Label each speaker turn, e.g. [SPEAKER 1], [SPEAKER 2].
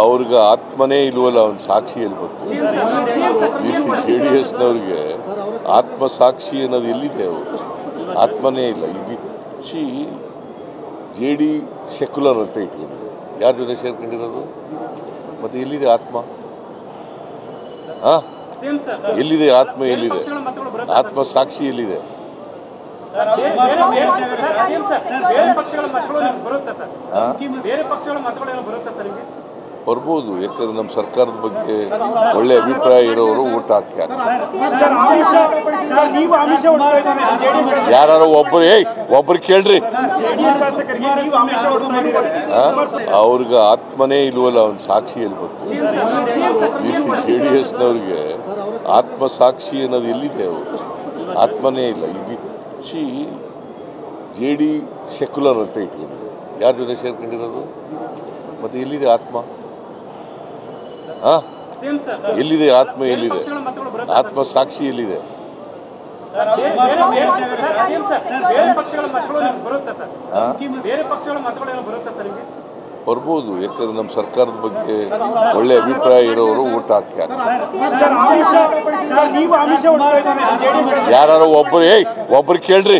[SPEAKER 1] ಅವ್ರಿಗೆ ಆತ್ಮನೇ ಇಲ್ವಲ್ಲ, ಅವ್ನು ಸಾಕ್ಷಿ ಹೇಳ್ಬೇಕು. JDSನವ್ರಿಗೆ ಆತ್ಮ ಸಾಕ್ಷಿ ಅನ್ನೋದು ಎಲ್ಲಿದೆ? ಅವರು ಆತ್ಮನೇ ಇಲ್ಲ. ಸಿ JD ಸೆಕ್ಯುಲರ್ ಅಂತ ಇಟ್ಕೊಂಡಿದ್ದಾರೆ. ಯಾರ ಜೊತೆ ಸೇರ್ಕೊಂಡಿರೋದು? ಮತ್ತೆ ಎಲ್ಲಿದೆ ಆತ್ಮ? ಎಲ್ಲಿದೆ ಆತ್ಮ? ಎಲ್ಲಿದೆ ಆತ್ಮ ಸಾಕ್ಷಿ? ಎಲ್ಲಿದೆ? ಬರ್ಬೋದು, ಯಾಕಂದ್ರೆ ನಮ್ಮ ಸರ್ಕಾರದ ಬಗ್ಗೆ ಒಳ್ಳೆ ಅಭಿಪ್ರಾಯ ಇರೋರು ಓಟ್ ಹಾಕಿ ಯಾರು ಒಬ್ಬರು ಕೇಳ್ರಿ. ಅವ್ರಿಗೆ ಆತ್ಮನೇ ಇಲ್ವಲ್ಲ, ಅವ್ನು ಸಾಕ್ಷಿ ಹೇಳ್ಬೇಕು. JDSನವ್ರಿಗೆ ಆತ್ಮ ಸಾಕ್ಷಿ ಅನ್ನೋದು ಎಲ್ಲಿದೆ? ಅವರು ಆತ್ಮನೇ ಇಲ್ಲ. ಸಿ JD ಸೆಕ್ಯುಲರ್ ಅಂತ ಇಟ್ಕೊಂಡಿದ್ದಾರೆ. ಯಾರ ಜೊತೆ ಸೇರ್ಕೊಂಡಿರೋದು? ಮತ್ತೆ ಎಲ್ಲಿದೆ ಆತ್ಮ? ಎಲ್ಲಿದೆ ಆತ್ಮ? ಎಲ್ಲಿದೆ ಆತ್ಮ ಸಾಕ್ಷಿ? ಎಲ್ಲಿದೆ? ಬರ್ಬೋದು, ಯಾಕಂದ್ರೆ ನಮ್ಮ ಸರ್ಕಾರದ ಬಗ್ಗೆ ಒಳ್ಳೆ ಅಭಿಪ್ರಾಯ ಇರೋರು ಓಟ್ ಹಾಕಿ ಯಾರು ಒಬ್ಬರು ಕೇಳ್ರಿ.